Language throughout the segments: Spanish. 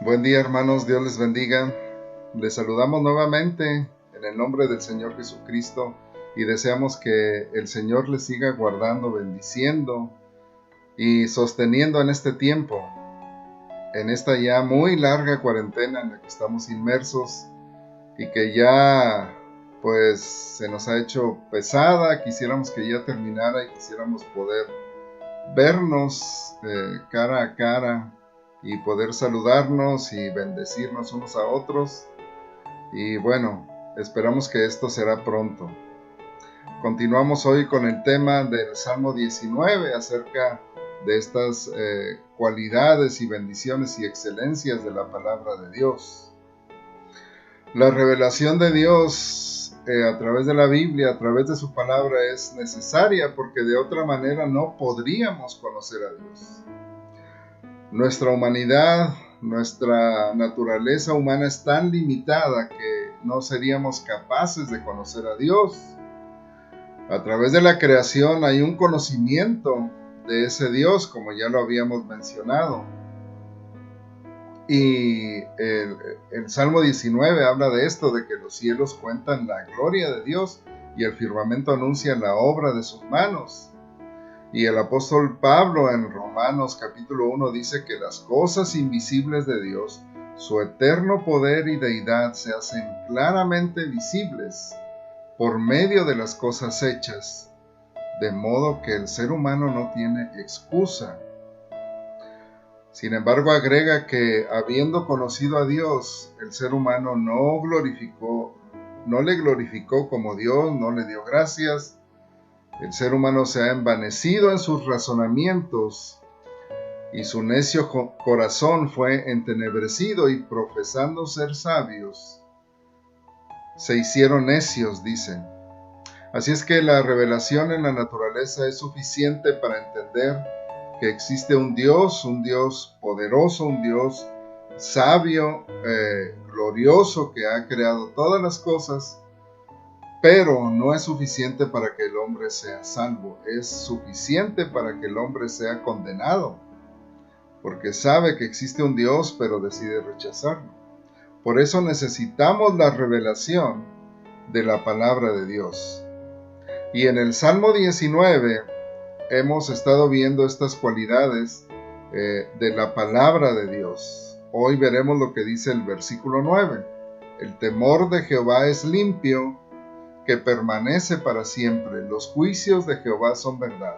Buen día, hermanos, Dios les bendiga. Les saludamos nuevamente en el nombre del Señor Jesucristo y deseamos que el Señor les siga guardando, bendiciendo y sosteniendo en este tiempo, en esta ya muy larga cuarentena en la que estamos inmersos y que ya pues se nos ha hecho pesada. Quisiéramos que ya terminara y quisiéramos poder vernos cara a cara y poder saludarnos y bendecirnos unos a otros. Y bueno, esperamos que esto será pronto. Continuamos hoy con el tema del Salmo 19 acerca de estas cualidades y bendiciones y excelencias de la palabra de Dios. La revelación de Dios a través de la Biblia, a través de su palabra, es necesaria porque de otra manera no podríamos conocer a Dios. Nuestra humanidad, nuestra naturaleza humana es tan limitada que no seríamos capaces de conocer a Dios. A través de la creación hay un conocimiento de ese Dios, como ya lo habíamos mencionado. Y el Salmo 19 habla de esto, de que los cielos cuentan la gloria de Dios y el firmamento anuncia la obra de sus manos. Y el apóstol Pablo en Romanos capítulo 1 dice que las cosas invisibles de Dios, su eterno poder y deidad, se hacen claramente visibles por medio de las cosas hechas, de modo que el ser humano no tiene excusa. Sin embargo, agrega que habiendo conocido a Dios, el ser humano no le glorificó como Dios, no le dio gracias. El ser humano se ha envanecido en sus razonamientos y su necio corazón fue entenebrecido, y profesando ser sabios, se hicieron necios, dicen. Así es que la revelación en la naturaleza es suficiente para entender que existe un Dios poderoso, un Dios sabio, glorioso, que ha creado todas las cosas, pero no es suficiente para que el hombre sea salvo, es suficiente para que el hombre sea condenado, porque sabe que existe un Dios, pero decide rechazarlo. Por eso necesitamos la revelación de la palabra de Dios. Y en el Salmo 19 hemos estado viendo estas cualidades de la palabra de Dios. Hoy veremos lo que dice el versículo 9. El temor de Jehová es limpio, que permanece para siempre. Los juicios de Jehová son verdad,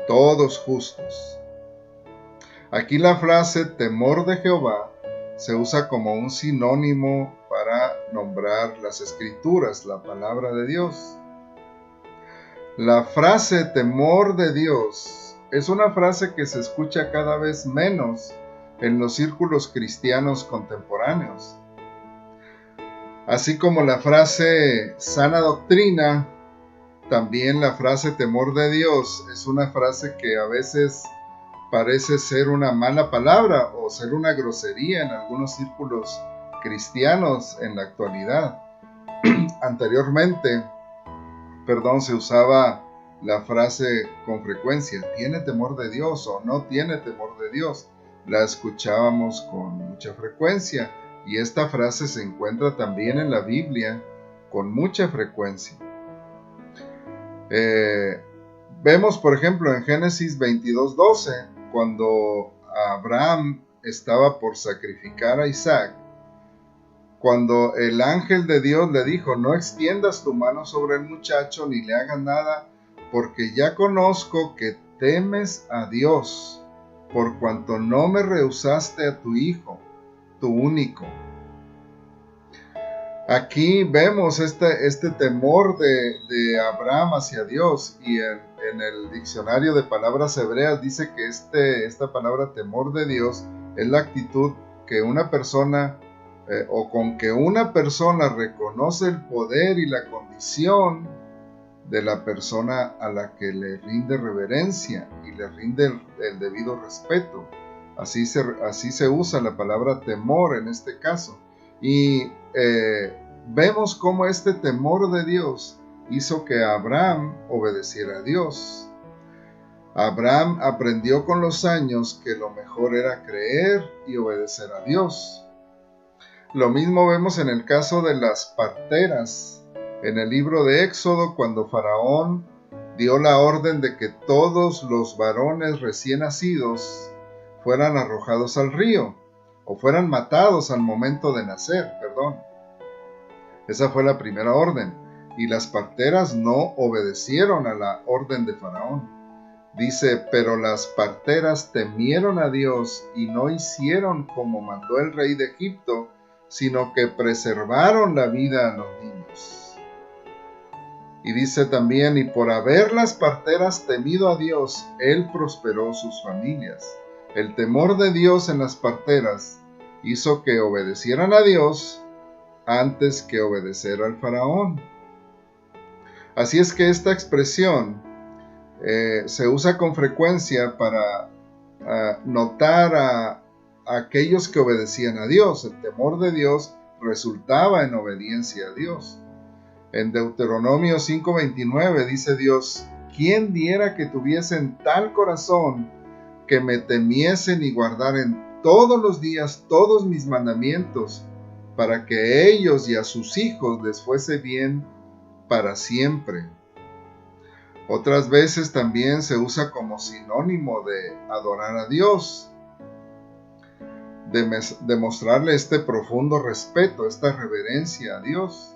todos justos. Aquí la frase temor de Jehová se usa como un sinónimo para nombrar las escrituras, la palabra de Dios. La frase temor de Dios es una frase que se escucha cada vez menos en los círculos cristianos contemporáneos. Así como la frase sana doctrina, también la frase temor de Dios es una frase que a veces parece ser una mala palabra o ser una grosería en algunos círculos cristianos en la actualidad. Anteriormente, se usaba la frase con frecuencia, ¿tiene temor de Dios o no tiene temor de Dios? La escuchábamos con mucha frecuencia, y esta frase se encuentra también en la Biblia con mucha frecuencia. Vemos, por ejemplo, en Génesis 22:12, cuando Abraham estaba por sacrificar a Isaac, cuando el ángel de Dios le dijo, no extiendas tu mano sobre el muchacho ni le hagas nada, porque ya conozco que temes a Dios, por cuanto no me rehusaste a tu hijo, tu único. Aquí vemos este temor de Abraham hacia Dios, y en el diccionario de palabras hebreas dice que esta palabra temor de Dios es la actitud que una persona o con que una persona reconoce el poder y la condición de la persona a la que le rinde reverencia y le rinde el debido respeto. Así se usa la palabra temor en este caso. Y vemos cómo este temor de Dios hizo que Abraham obedeciera a Dios. Abraham aprendió con los años que lo mejor era creer y obedecer a Dios. Lo mismo vemos en el caso de las parteras. En el libro de Éxodo, cuando Faraón dio la orden de que todos los varones recién nacidos fueran arrojados al río, o fueran matados al momento de nacer, perdón. Esa fue la primera orden, y las parteras no obedecieron a la orden de Faraón. Dice, pero las parteras temieron a Dios y no hicieron como mandó el rey de Egipto, sino que preservaron la vida a los niños. Y dice también, y por haber las parteras temido a Dios, Él prosperó sus familias. El temor de Dios en las parteras hizo que obedecieran a Dios antes que obedecer al faraón. Así es que esta expresión se usa con frecuencia para notar a aquellos que obedecían a Dios. El temor de Dios resultaba en obediencia a Dios. En Deuteronomio 5:29 dice Dios, ¿quién diera que tuviesen tal corazón que me temiesen y guardaren todos los días todos mis mandamientos, para que a ellos y a sus hijos les fuese bien para siempre? Otras veces también se usa como sinónimo de adorar a Dios, de mostrarle este profundo respeto, esta reverencia a Dios.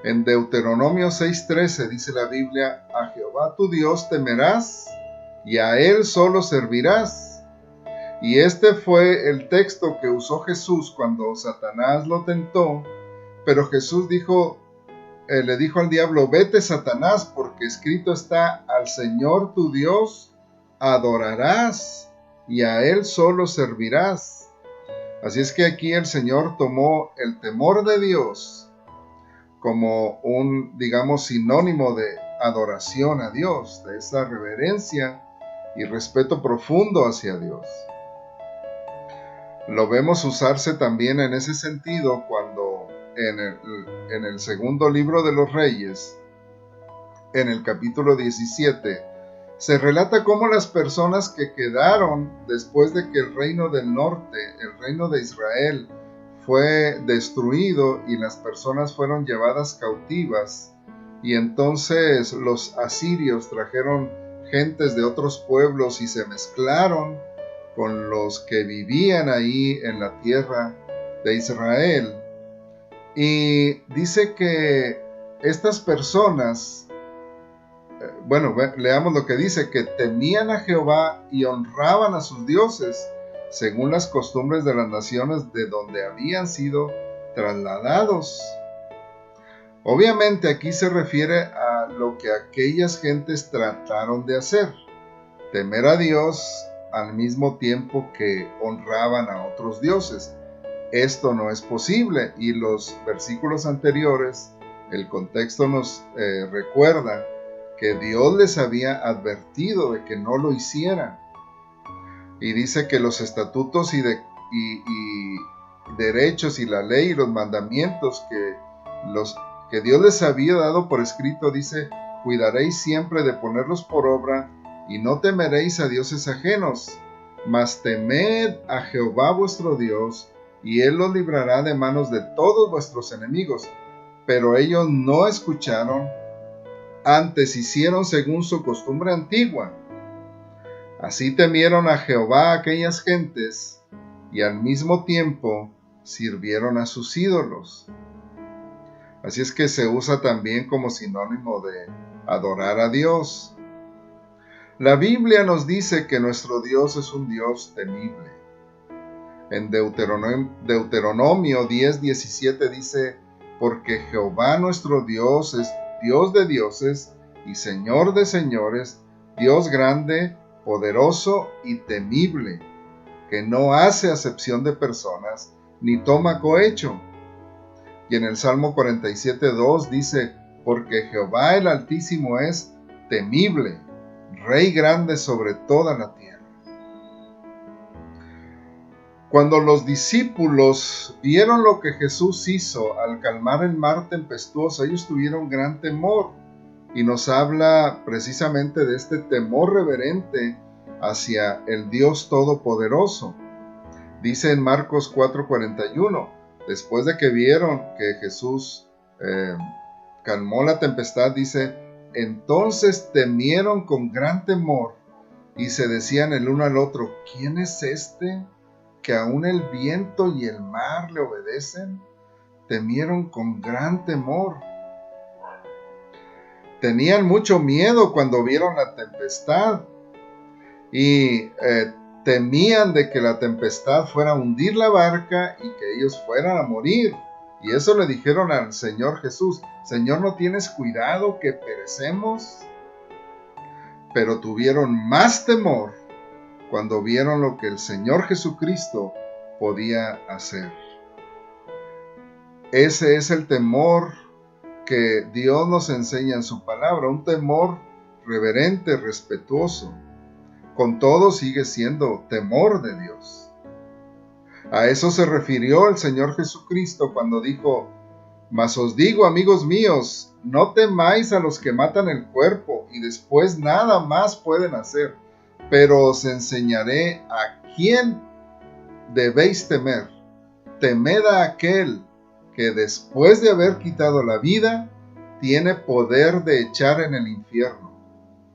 En Deuteronomio 6:13 dice la Biblia, a Jehová tu Dios temerás y a Él solo servirás. Y este fue el texto que usó Jesús cuando Satanás lo tentó, pero Jesús le dijo al diablo, vete Satanás, porque escrito está, al Señor tu Dios adorarás y a Él solo servirás. Así es que aquí el Señor tomó el temor de Dios como un, digamos, sinónimo de adoración a Dios, de esa reverencia y respeto profundo hacia Dios. Lo vemos usarse también en ese sentido cuando en el segundo libro de los Reyes, en el capítulo 17, se relata cómo las personas que quedaron después de que el reino del norte, el reino de Israel, fue destruido y las personas fueron llevadas cautivas, y entonces los asirios trajeron gentes de otros pueblos y se mezclaron con los que vivían ahí en la tierra de Israel. Y dice que estas personas, leamos lo que dice, que temían a Jehová y honraban a sus dioses, según las costumbres de las naciones de donde habían sido trasladados. Obviamente aquí se refiere a lo que aquellas gentes trataron de hacer, temer a Dios al mismo tiempo que honraban a otros dioses. Esto no es posible, y los versículos anteriores, el contexto nos recuerda que Dios les había advertido de que no lo hicieran. Y dice que los estatutos y derechos y la ley y los mandamientos que Dios les había dado por escrito, dice, cuidaréis siempre de ponerlos por obra y no temeréis a dioses ajenos, mas temed a Jehová vuestro Dios, y Él los librará de manos de todos vuestros enemigos. Pero ellos no escucharon, antes hicieron según su costumbre antigua. Así temieron a Jehová aquellas gentes, y al mismo tiempo sirvieron a sus ídolos. Así es que se usa también como sinónimo de adorar a Dios. La Biblia nos dice que nuestro Dios es un Dios temible. En Deuteronomio 10:17 dice, porque Jehová nuestro Dios es Dios de dioses y Señor de señores, Dios grande, poderoso y temible, que no hace acepción de personas, ni toma cohecho. Y en el Salmo 47:2 dice, porque Jehová el Altísimo es temible, Rey grande sobre toda la tierra. Cuando los discípulos vieron lo que Jesús hizo al calmar el mar tempestuoso, ellos tuvieron gran temor, y nos habla precisamente de este temor reverente hacia el Dios Todopoderoso. Dice en Marcos 4:41, después de que vieron que Jesús calmó la tempestad, dice, entonces temieron con gran temor y se decían el uno al otro, ¿quién es este que aún el viento y el mar le obedecen? Temieron con gran temor. Tenían mucho miedo cuando vieron la tempestad y temían de que la tempestad fuera a hundir la barca y que ellos fueran a morir. Y eso le dijeron al Señor Jesús, Señor, ¿no tienes cuidado que perecemos? Pero tuvieron más temor cuando vieron lo que el Señor Jesucristo podía hacer. Ese es el temor que Dios nos enseña en su palabra, un temor reverente, respetuoso. Con todo sigue siendo temor de Dios. A eso se refirió el Señor Jesucristo cuando dijo, mas os digo, amigos míos, no temáis a los que matan el cuerpo y después nada más pueden hacer, pero os enseñaré a quién debéis temer. Temed a aquel que después de haber quitado la vida, tiene poder de echar en el infierno.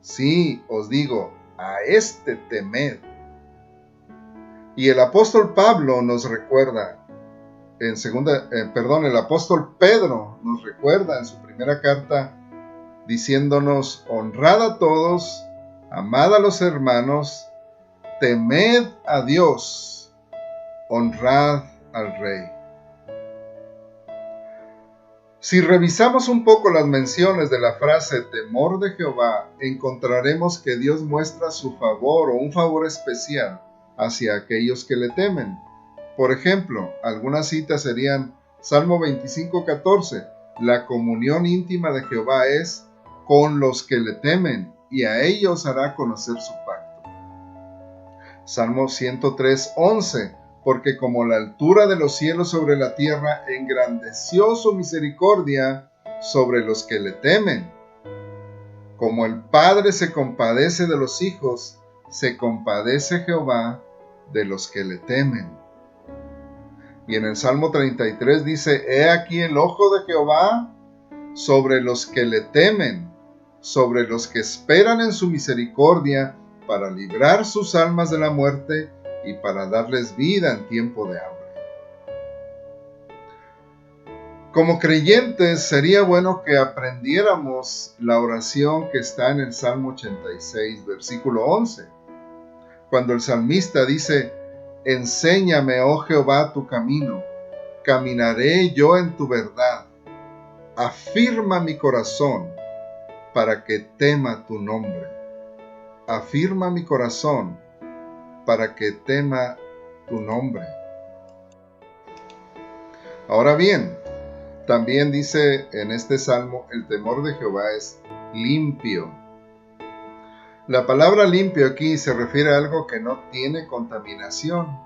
Sí, os digo, a este temed. Y el apóstol Pablo nos recuerda, el apóstol Pedro nos recuerda en su primera carta, diciéndonos, honrad a todos, amad a los hermanos, temed a Dios, honrad al Rey. Si revisamos un poco las menciones de la frase temor de Jehová, encontraremos que Dios muestra su favor o un favor especial hacia aquellos que le temen. Por ejemplo, algunas citas serían Salmo 25:14, la comunión íntima de Jehová es con los que le temen, y a ellos hará conocer su pacto. Salmo 103:11, porque como la altura de los cielos sobre la tierra, engrandeció su misericordia sobre los que le temen. Como el Padre se compadece de los hijos, se compadece Jehová de los que le temen. Y en el Salmo 33 dice, he aquí el ojo de Jehová sobre los que le temen, sobre los que esperan en su misericordia, para librar sus almas de la muerte y para darles vida en tiempo de hambre. Como creyentes, sería bueno que aprendiéramos la oración que está en el Salmo 86, versículo 11, cuando el salmista dice, enséñame, oh Jehová, tu camino, caminaré yo en tu verdad, afirma mi corazón para que tema tu nombre. Afirma mi corazón para que tema tu nombre. Ahora bien, también dice en este salmo, el temor de Jehová es limpio. La palabra limpio aquí se refiere a algo que no tiene contaminación.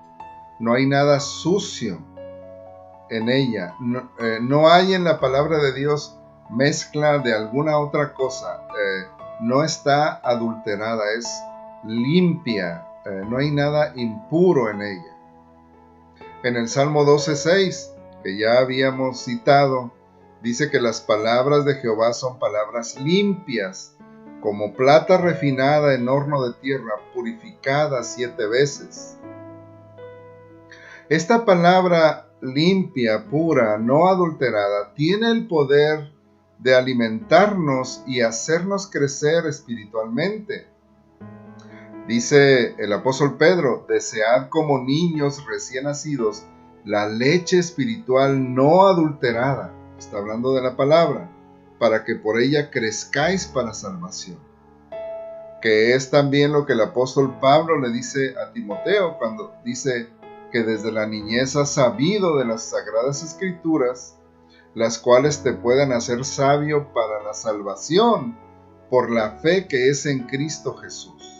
No hay nada sucio en ella. No hay en la palabra de Dios mezcla de alguna otra cosa. No está adulterada, es limpia. No hay nada impuro en ella. En el Salmo 12:6, que ya habíamos citado, dice que las palabras de Jehová son palabras limpias, como plata refinada en horno de tierra, purificada 7 veces. Esta palabra limpia, pura, no adulterada, tiene el poder de alimentarnos y hacernos crecer espiritualmente. Dice el apóstol Pedro, desead como niños recién nacidos la leche espiritual no adulterada, está hablando de la palabra, para que por ella crezcáis para salvación. Que es también lo que el apóstol Pablo le dice a Timoteo cuando dice que desde la niñez has sabido de las sagradas escrituras, las cuales te pueden hacer sabio para la salvación por la fe que es en Cristo Jesús.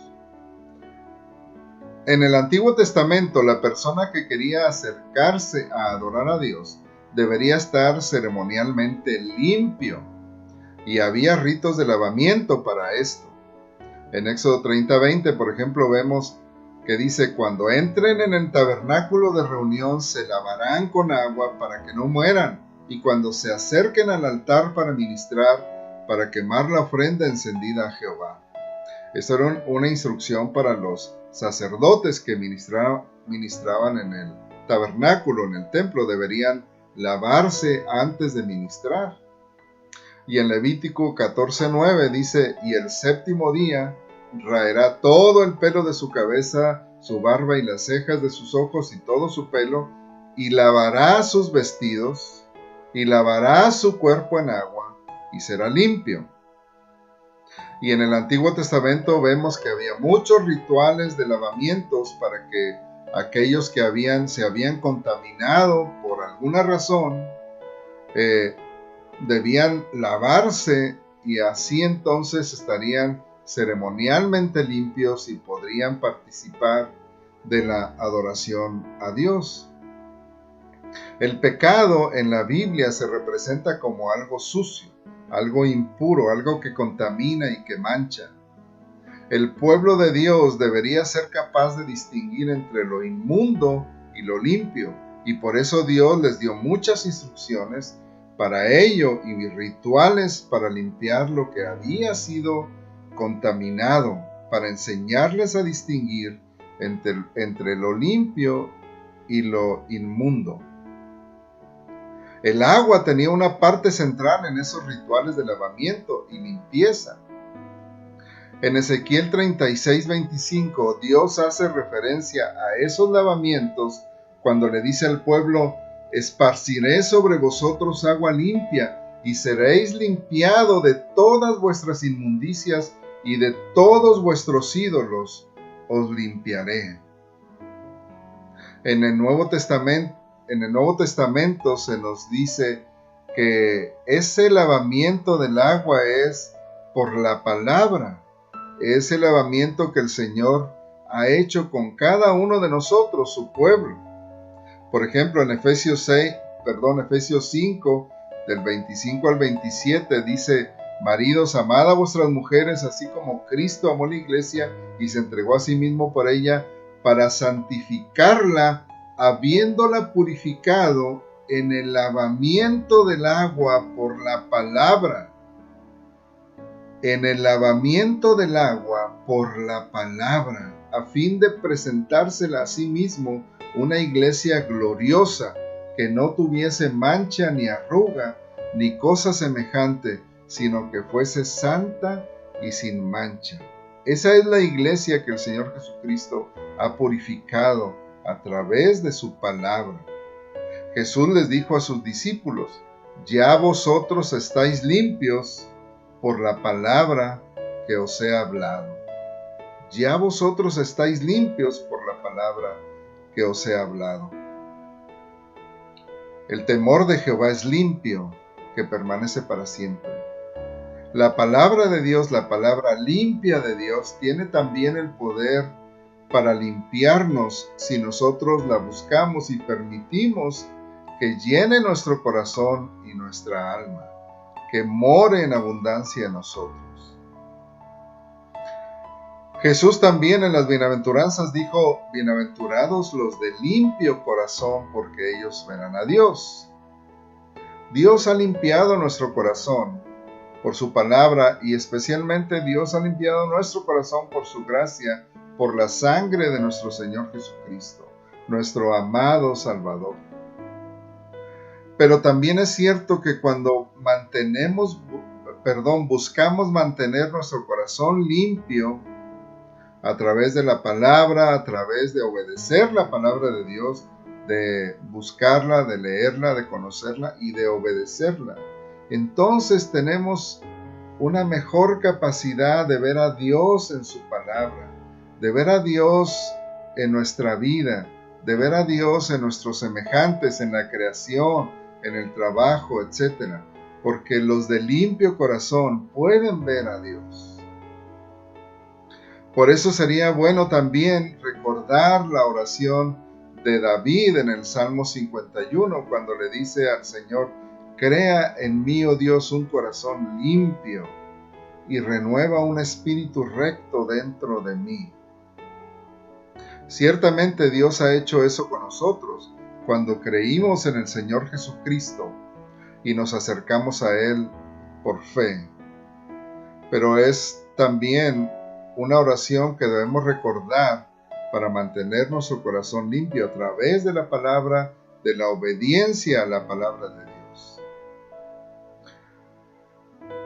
En el Antiguo Testamento, la persona que quería acercarse a adorar a Dios debería estar ceremonialmente limpio. y había ritos de lavamiento para esto. En Éxodo 30:20, por ejemplo, vemos que dice: cuando entren en el tabernáculo de reunión se lavarán con agua para que no mueran, y cuando se acerquen al altar para ministrar, para quemar la ofrenda encendida a Jehová. Esta era una instrucción para los sacerdotes que ministraban en el tabernáculo, en el templo. Deberían lavarse antes de ministrar. Y en Levítico 14:9 dice: y el séptimo día raerá todo el pelo de su cabeza, su barba y las cejas de sus ojos y todo su pelo, y lavará sus vestidos, y lavará su cuerpo en agua, y será limpio. Y en el Antiguo Testamento vemos que había muchos rituales de lavamientos para que aquellos que se habían contaminado por alguna razón, debían lavarse, y así entonces estarían ceremonialmente limpios y podrían participar de la adoración a Dios. El pecado en la Biblia se representa como algo sucio, algo impuro, algo que contamina y que mancha. El pueblo de Dios debería ser capaz de distinguir entre lo inmundo y lo limpio, y por eso Dios les dio muchas instrucciones para ello y rituales para limpiar lo que había sido contaminado, para enseñarles a distinguir entre lo limpio y lo inmundo. El agua tenía una parte central en esos rituales de lavamiento y limpieza. En Ezequiel 36:25, Dios hace referencia a esos lavamientos cuando le dice al pueblo: esparciré sobre vosotros agua limpia, y seréis limpiado de todas vuestras inmundicias, y de todos vuestros ídolos os limpiaré. En el Nuevo Testamento se nos dice que ese lavamiento del agua es por la palabra. Es el lavamiento que el Señor ha hecho con cada uno de nosotros, su pueblo. Por ejemplo, en Efesios 5, del 25 al 27, dice: maridos, amad a vuestras mujeres, así como Cristo amó la iglesia y se entregó a sí mismo por ella, para santificarla, habiéndola purificado en el lavamiento del agua por la palabra. En el lavamiento del agua por la palabra, a fin de presentársela a sí mismo una iglesia gloriosa, que no tuviese mancha ni arruga, ni cosa semejante, sino que fuese santa y sin mancha. Esa es la iglesia que el Señor Jesucristo ha purificado a través de su palabra. Jesús les dijo a sus discípulos: ya vosotros estáis limpios por la palabra que os he hablado. Ya vosotros estáis limpios por la palabra que os he hablado. El temor de Jehová es limpio, que permanece para siempre. La palabra de Dios, la palabra limpia de Dios, tiene también el poder para limpiarnos si nosotros la buscamos y permitimos que llene nuestro corazón y nuestra alma, que more en abundancia en nosotros. Jesús también en las bienaventuranzas dijo: bienaventurados los de limpio corazón, porque ellos verán a Dios. Dios ha limpiado nuestro corazón por su palabra, y especialmente Dios ha limpiado nuestro corazón por su gracia, por la sangre de nuestro Señor Jesucristo, nuestro amado Salvador. Pero también es cierto que cuando buscamos mantener nuestro corazón limpio a través de la palabra, a través de obedecer la palabra de Dios, de buscarla, de leerla, de conocerla y de obedecerla, entonces tenemos una mejor capacidad de ver a Dios en su palabra, de ver a Dios en nuestra vida, de ver a Dios en nuestros semejantes, en la creación, en el trabajo, etc. Porque los de limpio corazón pueden ver a Dios. Por eso sería bueno también recordar la oración de David en el Salmo 51, cuando le dice al Señor: Crea en mí, oh Dios, un corazón limpio y renueva un espíritu recto dentro de mí. Ciertamente Dios ha hecho eso con nosotros cuando creímos en el Señor Jesucristo y nos acercamos a Él por fe. Pero es también una oración que debemos recordar para mantener nuestro corazón limpio a través de la palabra, de la obediencia a la palabra de Dios.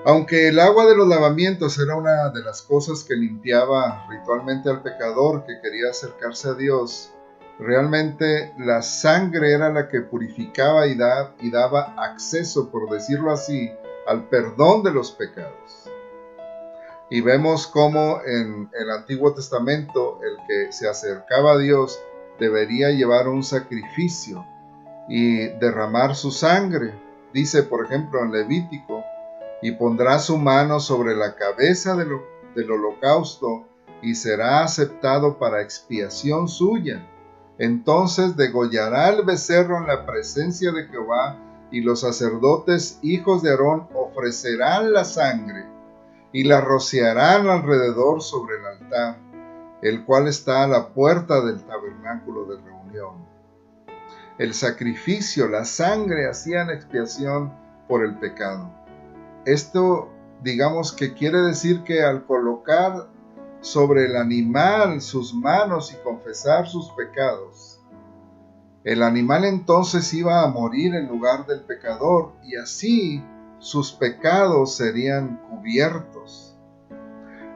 Aunque el agua de los lavamientos era una de las cosas que limpiaba ritualmente al pecador que quería acercarse a Dios, realmente la sangre era la que purificaba y daba acceso, por decirlo así, al perdón de los pecados. Y vemos cómo en el Antiguo Testamento el que se acercaba a Dios debería llevar un sacrificio y derramar su sangre. Dice, por ejemplo, en Levítico, y pondrá su mano sobre la cabeza del holocausto y será aceptado para expiación suya. Entonces degollará el becerro en la presencia de Jehová, y los sacerdotes hijos de Aarón ofrecerán la sangre y la rociarán alrededor sobre el altar, el cual está a la puerta del tabernáculo de reunión. El sacrificio, la sangre, hacían expiación por el pecado. Esto, digamos que quiere decir que al colocar sobre el animal sus manos y confesar sus pecados, el animal entonces iba a morir en lugar del pecador y así sus pecados serían cubiertos.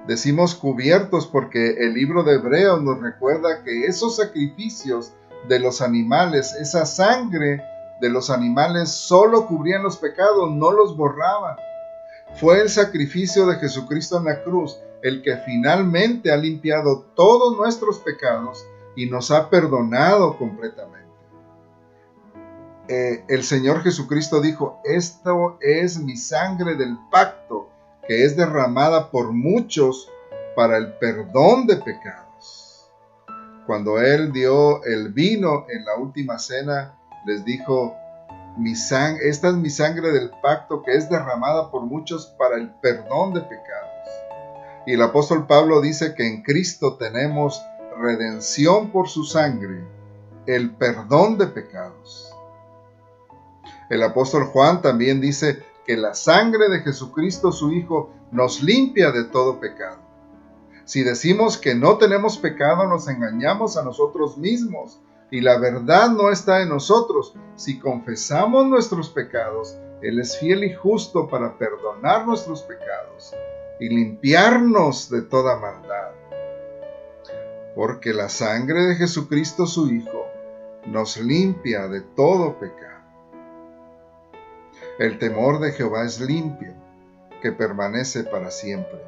Decimos cubiertos porque el libro de Hebreos nos recuerda que esos sacrificios de los animales, esa sangre de los animales solo cubrían los pecados, no los borraban. Fue el sacrificio de Jesucristo en la cruz el que finalmente ha limpiado todos nuestros pecados y nos ha perdonado completamente. El Señor Jesucristo dijo, esto es mi sangre del pacto, que es derramada por muchos para el perdón de pecados. Cuando Él dio el vino en la última cena, les dijo, esta es mi sangre del pacto que es derramada por muchos para el perdón de pecados. Y el apóstol Pablo dice que en Cristo tenemos redención por su sangre, el perdón de pecados. El apóstol Juan también dice que la sangre de Jesucristo su Hijo nos limpia de todo pecado. Si decimos que no tenemos pecado, nos engañamos a nosotros mismos y la verdad no está en nosotros. Si confesamos nuestros pecados, Él es fiel y justo para perdonar nuestros pecados y limpiarnos de toda maldad. Porque la sangre de Jesucristo su Hijo nos limpia de todo pecado. El temor de Jehová es limpio, que permanece para siempre.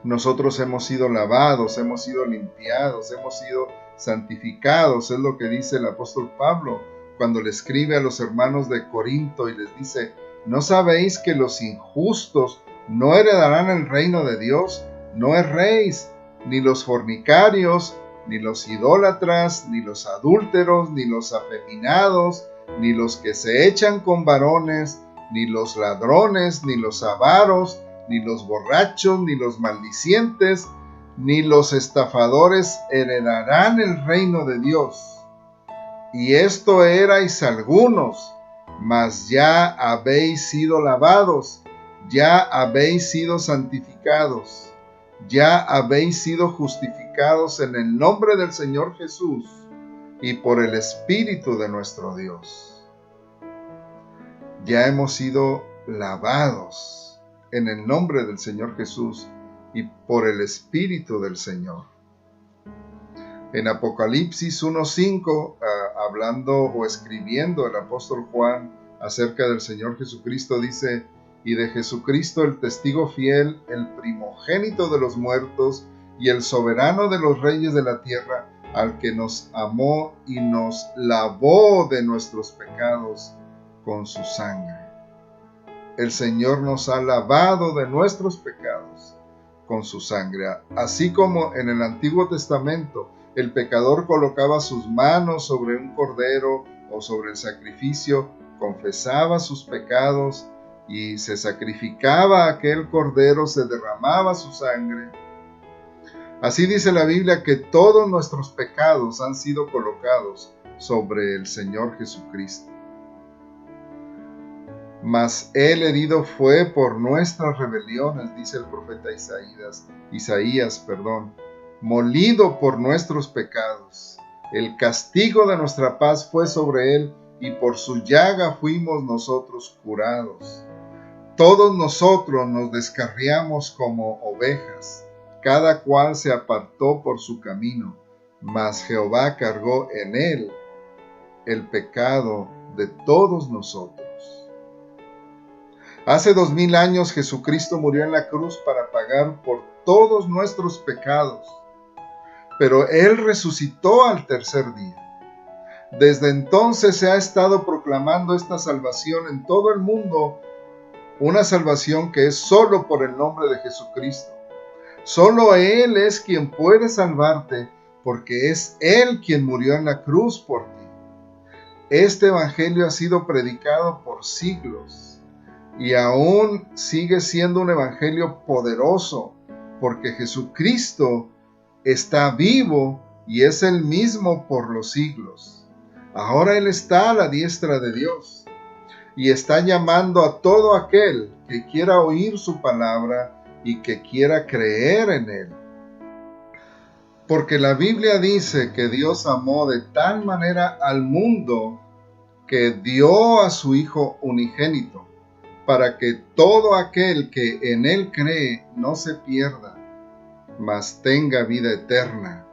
Nosotros hemos sido lavados, hemos sido limpiados, hemos sido santificados, es lo que dice el apóstol Pablo cuando le escribe a los hermanos de Corinto y les dice, ¿no sabéis que los injustos no heredarán el reino de Dios? No erréis, ni los fornicarios, ni los idólatras, ni los adúlteros, ni los afeminados, ni los que se echan con varones, ni los ladrones, ni los avaros, ni los borrachos, ni los maldicientes, ni los estafadores heredarán el reino de Dios. Y esto erais algunos, mas ya habéis sido lavados, ya habéis sido santificados, ya habéis sido justificados en el nombre del Señor Jesús y por el Espíritu de nuestro Dios. Ya hemos sido lavados en el nombre del Señor Jesús y por el Espíritu del Señor. En Apocalipsis 1:5, hablando o escribiendo el apóstol Juan acerca del Señor Jesucristo, dice, y de Jesucristo el testigo fiel, el primogénito de los muertos y el soberano de los reyes de la tierra, al que nos amó y nos lavó de nuestros pecados con su sangre. El Señor nos ha lavado de nuestros pecados con su sangre. Así como en el Antiguo Testamento el pecador colocaba sus manos sobre un cordero o sobre el sacrificio confesaba sus pecados y se sacrificaba aquel cordero, se derramaba su sangre. Así dice la Biblia que todos nuestros pecados han sido colocados sobre el Señor Jesucristo. Mas Él herido fue por nuestras rebeliones, dice el profeta Isaías, molido por nuestros pecados. El castigo de nuestra paz fue sobre Él, y por su llaga fuimos nosotros curados. Todos nosotros nos descarriamos como ovejas, cada cual se apartó por su camino, mas Jehová cargó en Él el pecado de todos nosotros. Hace 2000 años Jesucristo murió en la cruz para pagar por todos nuestros pecados, pero Él resucitó al tercer día. Desde entonces se ha estado proclamando esta salvación en todo el mundo, una salvación que es solo por el nombre de Jesucristo. Solo Él es quien puede salvarte, porque es Él quien murió en la cruz por ti. Este evangelio ha sido predicado por siglos y aún sigue siendo un evangelio poderoso, porque Jesucristo está vivo y es el mismo por los siglos. Ahora Él está a la diestra de Dios y está llamando a todo aquel que quiera oír su palabra y que quiera creer en Él. Porque la Biblia dice que Dios amó de tal manera al mundo que dio a su Hijo unigénito, para que todo aquel que en Él cree no se pierda, mas tenga vida eterna.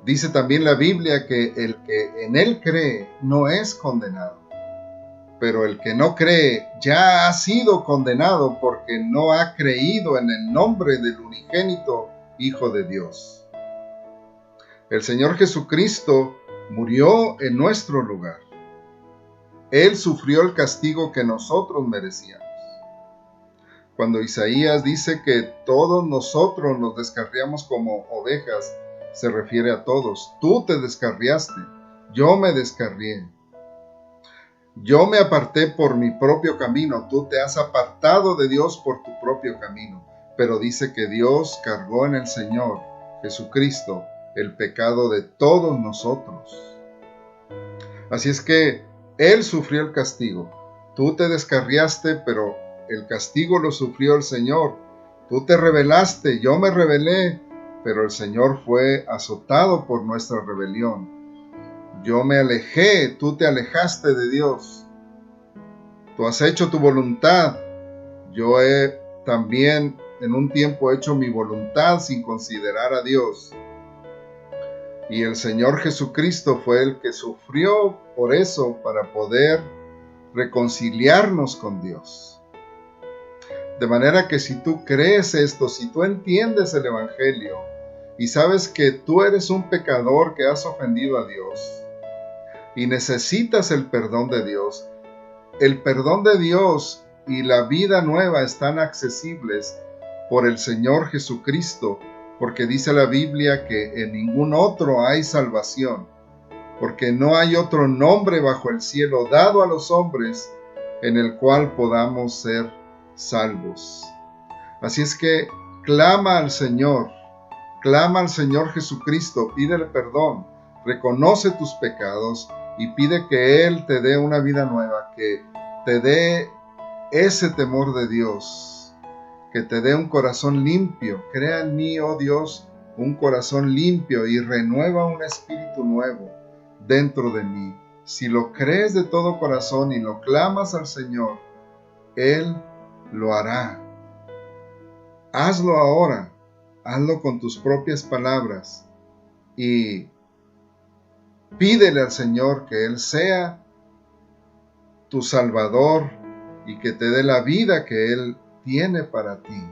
Dice también la Biblia que el que en Él cree no es condenado, pero el que no cree ya ha sido condenado porque no ha creído en el nombre del unigénito Hijo de Dios. El Señor Jesucristo murió en nuestro lugar. Él sufrió el castigo que nosotros merecíamos. Cuando Isaías dice que todos nosotros nos descarriamos como ovejas, se refiere a todos. Tú te descarriaste, yo me descarrié. Yo me aparté por mi propio camino, tú te has apartado de Dios por tu propio camino. Pero dice que Dios cargó en el Señor Jesucristo el pecado de todos nosotros. Así es que Él sufrió el castigo. Tú te descarriaste, pero el castigo lo sufrió el Señor. Tú te rebelaste, yo me rebelé, pero el Señor fue azotado por nuestra rebelión. Yo me alejé, tú te alejaste de Dios. Tú has hecho tu voluntad. Yo he también en un tiempo hecho mi voluntad sin considerar a Dios. Y el Señor Jesucristo fue el que sufrió por eso, para poder reconciliarnos con Dios. De manera que si tú crees esto, si tú entiendes el Evangelio y sabes que tú eres un pecador que has ofendido a Dios y necesitas el perdón de Dios, el perdón de Dios y la vida nueva están accesibles por el Señor Jesucristo, porque dice la Biblia que en ningún otro hay salvación, porque no hay otro nombre bajo el cielo dado a los hombres en el cual podamos ser salvos. Así es que clama al Señor Jesucristo, pídele perdón, reconoce tus pecados y pide que Él te dé una vida nueva, que te dé ese temor de Dios, que te dé un corazón limpio. Crea en mí, oh Dios, un corazón limpio y renueva un espíritu nuevo dentro de mí. Si lo crees de todo corazón y lo clamas al Señor, Él lo hará. Hazlo ahora, hazlo con tus propias palabras y pídele al Señor que Él sea tu Salvador y que te dé la vida que Él tiene para ti.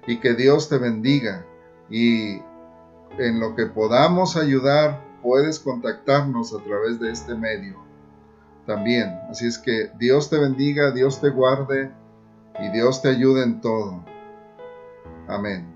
Y que Dios te bendiga. Y en lo que podamos ayudar, puedes contactarnos a través de este medio también. Así es que Dios te bendiga, Dios te guarde y Dios te ayude en todo. Amén.